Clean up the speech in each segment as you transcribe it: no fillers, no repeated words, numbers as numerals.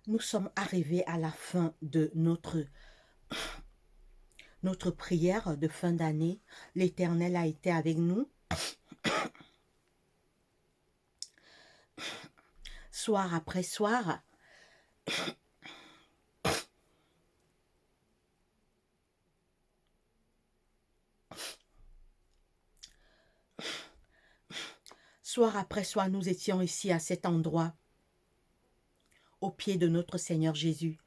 Nous sommes arrivés à la fin de notre prière de fin d'année. L'Éternel a été avec nous, soir après soir. Soir après soir, nous étions ici à cet endroit, au pied de notre Seigneur Jésus,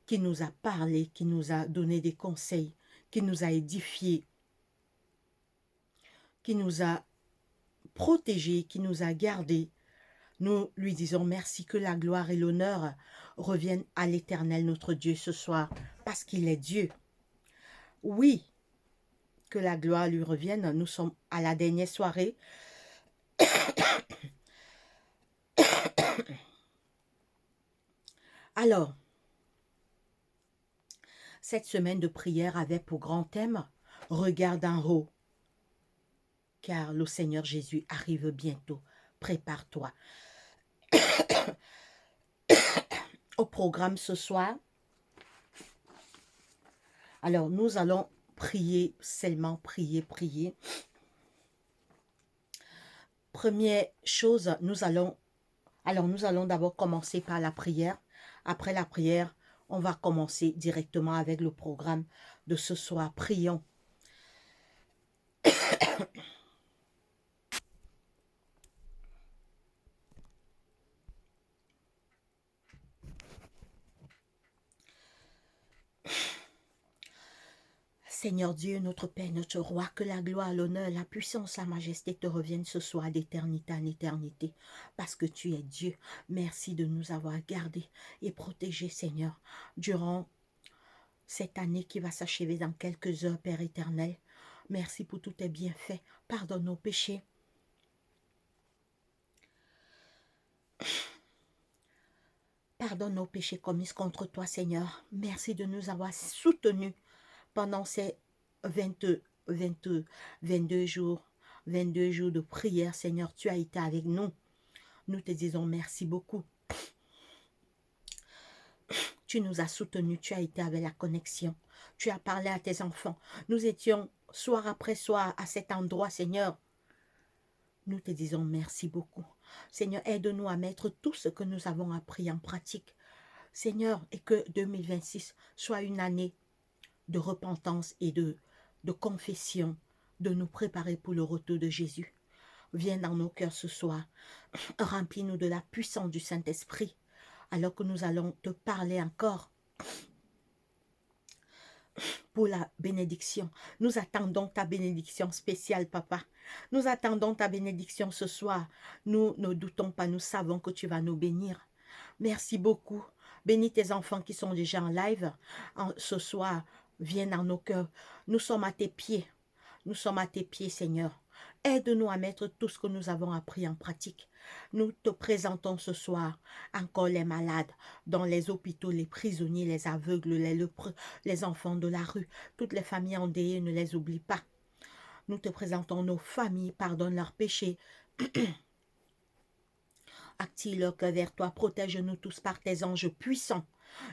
qui nous a parlé, qui nous a donné des conseils, qui nous a édifiés, qui nous a protégés, qui nous a gardés. Nous lui disons merci, que la gloire et l'honneur reviennent à l'Éternel notre Dieu ce soir, parce qu'il est Dieu. Oui, que la gloire lui revienne. Nous sommes à la dernière soirée. Alors, cette semaine de prière avait pour grand thème « Regarde en haut, car le Seigneur Jésus arrive bientôt. Prépare-toi ». Au programme ce soir, alors nous allons prier, seulement prier, prier. Première chose, nous allons d'abord commencer par la prière. Après la prière, on va commencer directement avec le programme de ce soir. Prions. Seigneur Dieu, notre Père, notre Roi, que la gloire, l'honneur, la puissance, la majesté te reviennent ce soir d'éternité en éternité, parce que tu es Dieu. Merci de nous avoir gardés et protégés, Seigneur, durant cette année qui va s'achever dans quelques heures, Père éternel. Merci pour tous tes bienfaits. Pardonne nos péchés. Pardonne nos péchés commis contre toi, Seigneur. Merci de nous avoir soutenus pendant ces 22 jours, 22 jours de prière. Seigneur, tu as été avec nous. Nous te disons merci beaucoup. Tu nous as soutenus, tu as été avec la connexion. Tu as parlé à tes enfants. Nous étions soir après soir à cet endroit, Seigneur. Nous te disons merci beaucoup. Seigneur, aide-nous à mettre tout ce que nous avons appris en pratique. Seigneur, et que 2026 soit une année de repentance et de confession, de nous préparer pour le retour de Jésus. Viens dans nos cœurs ce soir. Remplis-nous de la puissance du Saint-Esprit, alors que nous allons te parler encore pour la bénédiction. Nous attendons ta bénédiction spéciale, Papa. Nous attendons ta bénédiction ce soir. Nous ne doutons pas, nous savons que tu vas nous bénir. Merci beaucoup. Bénis tes enfants qui sont déjà en live. Ce soir, viens dans nos cœurs. Nous sommes à tes pieds. Nous sommes à tes pieds, Seigneur. Aide-nous à mettre tout ce que nous avons appris en pratique. Nous te présentons ce soir encore les malades dans les hôpitaux, les prisonniers, les aveugles, les lépreux, les enfants de la rue, toutes les familles endeuillées, ne les oublie pas. Nous te présentons nos familles, pardonne leurs péchés. Active leur cœur vers toi, protège-nous tous par tes anges puissants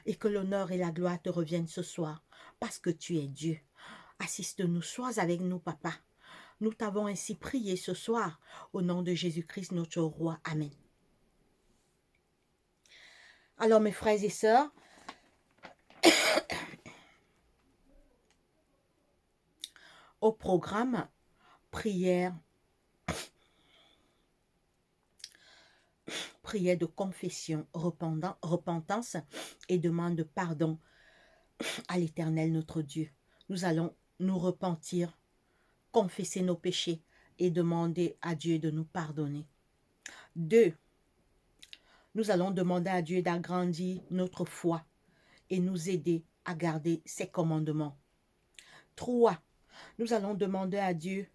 et que l'honneur et la gloire te reviennent ce soir parce que tu es Dieu. Assiste-nous, sois avec nous, Papa. Nous t'avons ainsi prié ce soir, au nom de Jésus-Christ, notre Roi. Amen. Alors, mes frères et sœurs, au programme, prière de confession, repentance et demande de pardon à l'Éternel notre Dieu. Nous allons nous repentir, confesser nos péchés et demander à Dieu de nous pardonner. 2. Nous allons demander à Dieu d'agrandir notre foi et nous aider à garder ses commandements. 3. Nous allons demander à Dieu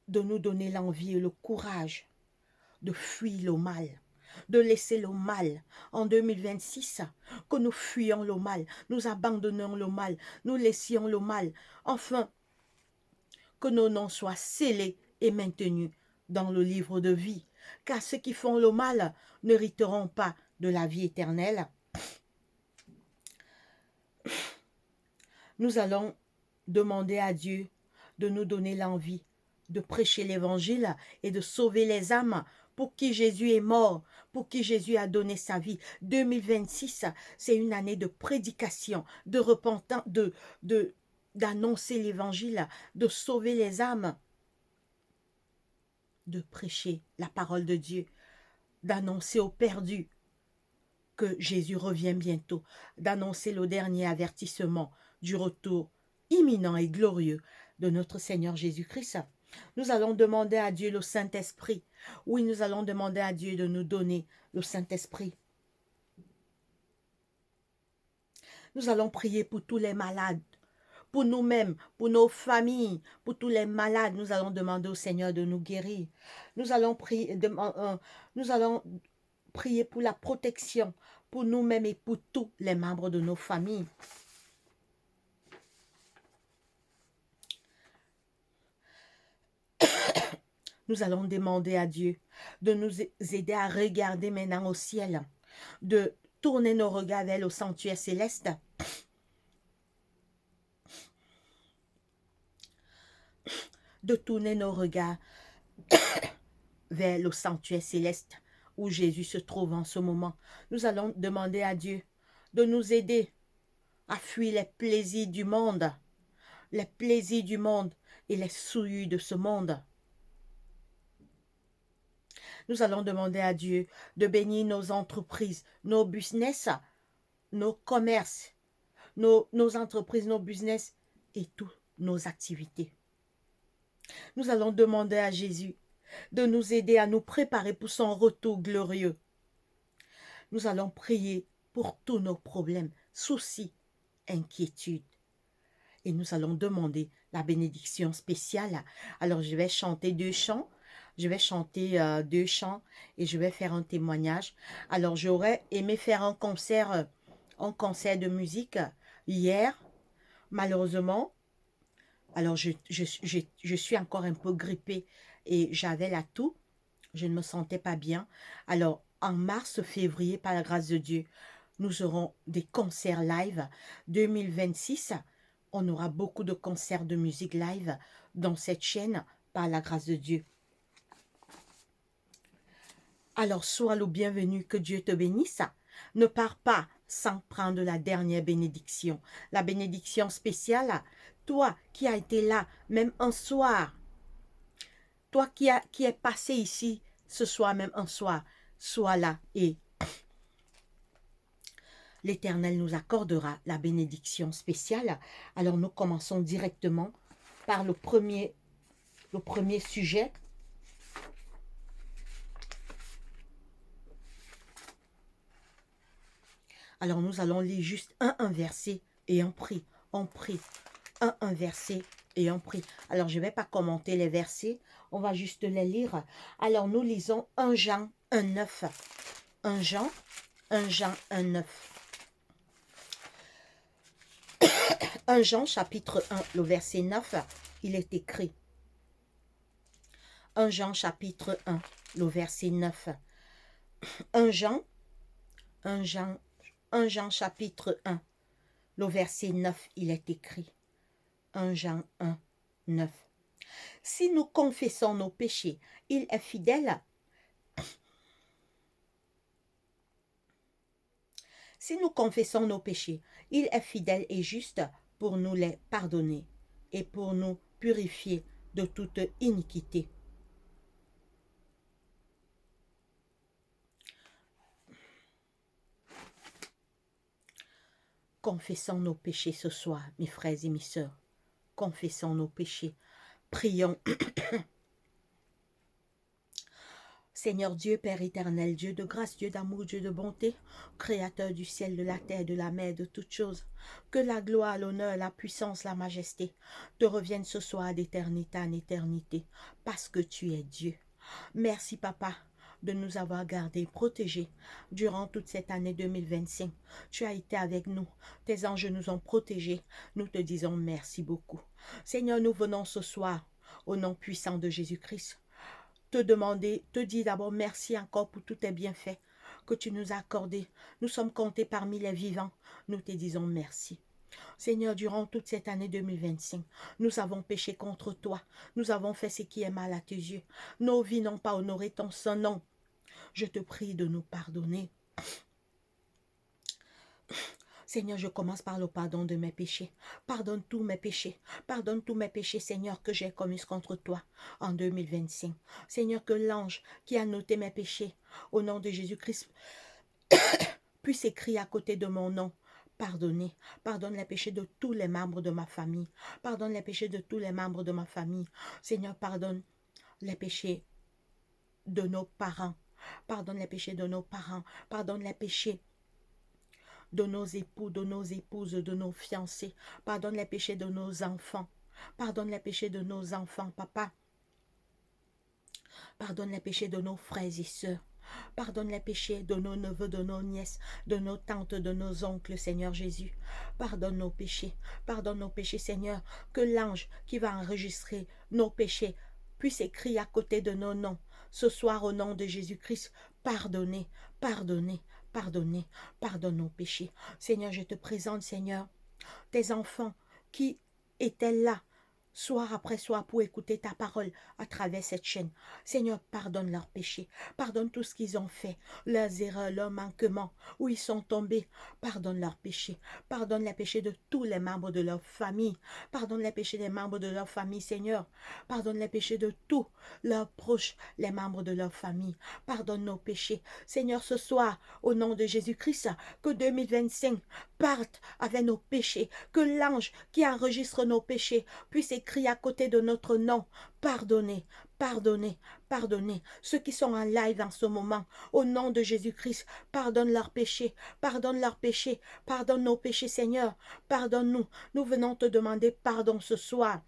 de nous donner l'envie et le courage de fuir le mal, de laisser le mal en 2026, que nous fuyions le mal, nous abandonnons le mal, nous laissions le mal, enfin, que nos noms soient scellés et maintenus dans le livre de vie, car ceux qui font le mal n'hériteront pas de la vie éternelle. Nous allons demander à Dieu de nous donner l'envie de prêcher l'évangile et de sauver les âmes pour qui Jésus est mort, pour qui Jésus a donné sa vie. 2026, c'est une année de prédication, de repentance, d'annoncer l'évangile, de sauver les âmes, de prêcher la parole de Dieu, d'annoncer aux perdus que Jésus revient bientôt, d'annoncer le dernier avertissement du retour imminent et glorieux de notre Seigneur Jésus-Christ. Nous allons demander à Dieu le Saint-Esprit. Oui, nous allons demander à Dieu de nous donner le Saint-Esprit. Nous allons prier pour tous les malades, pour nous-mêmes, pour nos familles, pour tous les malades. Nous allons demander au Seigneur de nous guérir. Nous allons prier pour la protection, pour nous-mêmes et pour tous les membres de nos familles. Nous allons demander à Dieu de nous aider à regarder maintenant au ciel, de tourner nos regards vers le sanctuaire céleste, de tourner nos regards vers le sanctuaire céleste où Jésus se trouve en ce moment. Nous allons demander à Dieu de nous aider à fuir les plaisirs du monde et les souillures de ce monde. Nous allons demander à Dieu de bénir nos entreprises, nos business, nos commerces, nos entreprises, nos business et toutes nos activités. Nous allons demander à Jésus de nous aider à nous préparer pour son retour glorieux. Nous allons prier pour tous nos problèmes, soucis, inquiétudes. Et nous allons demander la bénédiction spéciale. Alors, je vais chanter deux chants. Je vais chanter deux chants et je vais faire un témoignage. Alors, j'aurais aimé faire un concert de musique hier. Malheureusement, alors je suis encore un peu grippée et j'avais la toux. Je ne me sentais pas bien. Alors, en mars, février, par la grâce de Dieu, nous aurons des concerts live. 2026, on aura beaucoup de concerts de musique live dans cette chaîne, par la grâce de Dieu. Alors, sois le bienvenu, que Dieu te bénisse. Ne pars pas sans prendre la dernière bénédiction. La bénédiction spéciale, toi qui as été là, même un soir, toi qui es passé ici ce soir, même un soir, sois là et l'Éternel nous accordera la bénédiction spéciale. Alors, nous commençons directement par le premier sujet. Alors, nous allons lire juste un verset et on prie. On prie. Un verset et on prie. Alors, je ne vais pas commenter les versets. On va juste les lire. Alors, nous lisons 1 Jean 1,9. 1 Jean 1,9. 1 Jean chapitre 1, le verset 9, il est écrit. 1 Jean chapitre 1, le verset 9. 1 Jean chapitre 1, le verset 9, il est écrit. 1 Jean 1, 9. Si nous confessons nos péchés, il est fidèle. Si nous confessons nos péchés, il est fidèle et juste pour nous les pardonner et pour nous purifier de toute iniquité. Confessons nos péchés ce soir, mes frères et mes sœurs. Confessons nos péchés. Prions. Seigneur Dieu, Père éternel, Dieu de grâce, Dieu d'amour, Dieu de bonté, Créateur du ciel, de la terre, de la mer, de toutes choses, que la gloire, l'honneur, la puissance, la majesté te reviennent ce soir d'éternité en éternité, parce que tu es Dieu. Merci, Papa, de nous avoir gardés, protégés durant toute cette année 2025. Tu as été avec nous. Tes anges nous ont protégés. Nous te disons merci beaucoup. Seigneur, nous venons ce soir, au nom puissant de Jésus-Christ, te demander, te dire d'abord merci encore pour tous tes bienfaits que tu nous as accordés. Nous sommes comptés parmi les vivants. Nous te disons merci. Seigneur, durant toute cette année 2025, nous avons péché contre toi. Nous avons fait ce qui est mal à tes yeux. Nos vies n'ont pas honoré ton saint nom. Je te prie de nous pardonner. Seigneur, je commence par le pardon de mes péchés. Pardonne tous mes péchés. Pardonne tous mes péchés, Seigneur, que j'ai commis contre toi en 2025. Seigneur, que l'ange qui a noté mes péchés, au nom de Jésus-Christ, puisse écrire à côté de mon nom. Pardonnez. Pardonne les péchés de tous les membres de ma famille. Pardonne les péchés de tous les membres de ma famille. Seigneur, pardonne les péchés de nos parents. Pardonne les péchés de nos parents. Pardonne les péchés de nos époux, de nos épouses, de nos fiancés. Pardonne les péchés de nos enfants. Pardonne les péchés de nos enfants, papa. Pardonne les péchés de nos frères et sœurs. Pardonne les péchés de nos neveux, de nos nièces, de nos tantes, de nos oncles, Seigneur Jésus. Pardonne nos péchés, Seigneur. Que l'ange qui va enregistrer nos péchés puisse écrire à côté de nos noms. Ce soir, au nom de Jésus-Christ, pardonnez, pardonnez, pardonnez, pardonne nos péchés. Seigneur, je te présente, Seigneur, tes enfants qui étaient là soir après soir pour écouter ta parole à travers cette chaîne. Seigneur, pardonne leurs péchés. Pardonne tout ce qu'ils ont fait, leurs erreurs, leurs manquements, où ils sont tombés. Pardonne leurs péchés. Pardonne les péchés de tous les membres de leur famille. Pardonne les péchés des membres de leur famille, Seigneur. Pardonne les péchés de tous leurs proches, les membres de leur famille. Pardonne nos péchés. Seigneur, ce soir, au nom de Jésus-Christ, que 2025 parte avec nos péchés. Que l'ange qui enregistre nos péchés puisse écrire à côté de notre nom. Pardonnez, pardonnez, pardonnez. Ceux qui sont en live en ce moment, au nom de Jésus-Christ, pardonne leurs péchés, pardonne leurs péchés, pardonne nos péchés, Seigneur. Pardonne-nous. Nous venons te demander pardon ce soir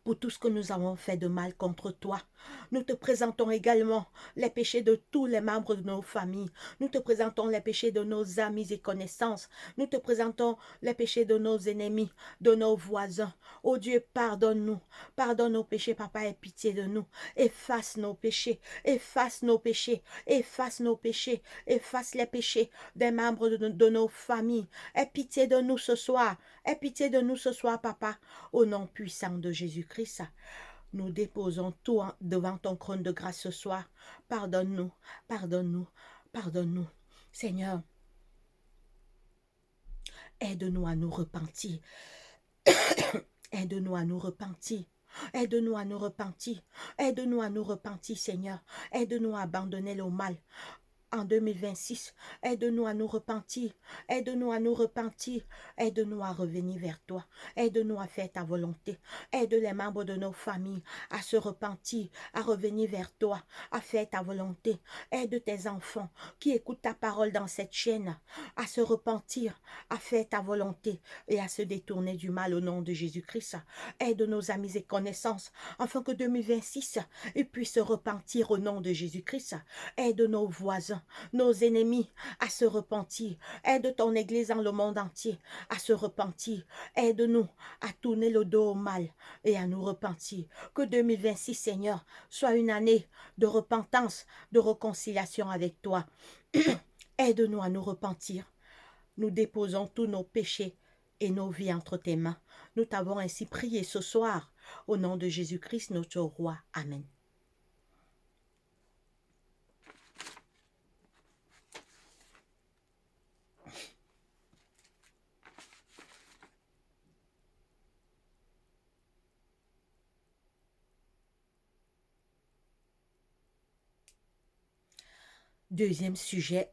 pour tout ce que nous avons fait de mal contre toi. Nous te présentons également les péchés de tous les membres de nos familles. Nous te présentons les péchés de nos amis et connaissances. Nous te présentons les péchés de nos ennemis, de nos voisins. Oh Dieu, pardonne-nous. Pardonne nos péchés, Papa, aie pitié de nous. Efface nos péchés. Efface nos péchés. Efface nos péchés. Efface les péchés des membres de nos familles. Aie pitié de nous ce soir. Aie pitié de nous ce soir, Papa. Au nom puissant de Jésus-Christ. Nous déposons tout devant ton trône de grâce ce soir. Pardonne-nous, pardonne-nous, pardonne-nous. Seigneur, aide-nous à nous repentir. Aide-nous à nous repentir. Aide-nous à nous repentir. Aide-nous à nous repentir, Seigneur. Aide-nous à abandonner le mal. En 2026, aide-nous à nous repentir, aide-nous à nous repentir, aide-nous à revenir vers toi, aide-nous à faire ta volonté, aide les membres de nos familles à se repentir, à revenir vers toi, à faire ta volonté, aide tes enfants qui écoutent ta parole dans cette chaîne, à se repentir, à faire ta volonté et à se détourner du mal au nom de Jésus-Christ, aide nos amis et connaissances, afin que 2026, ils puissent se repentir au nom de Jésus-Christ, aide nos voisins, nos ennemis à se repentir. Aide ton Église dans le monde entier à se repentir. Aide-nous à tourner le dos au mal et à nous repentir. Que 2026, Seigneur, soit une année de repentance, de réconciliation avec toi. Aide-nous à nous repentir. Nous déposons tous nos péchés et nos vies entre tes mains. Nous t'avons ainsi prié ce soir. Au nom de Jésus-Christ, notre roi. Amen. Deuxième sujet,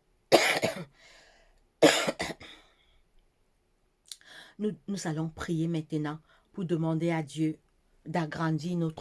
nous allons prier maintenant pour demander à Dieu d'agrandir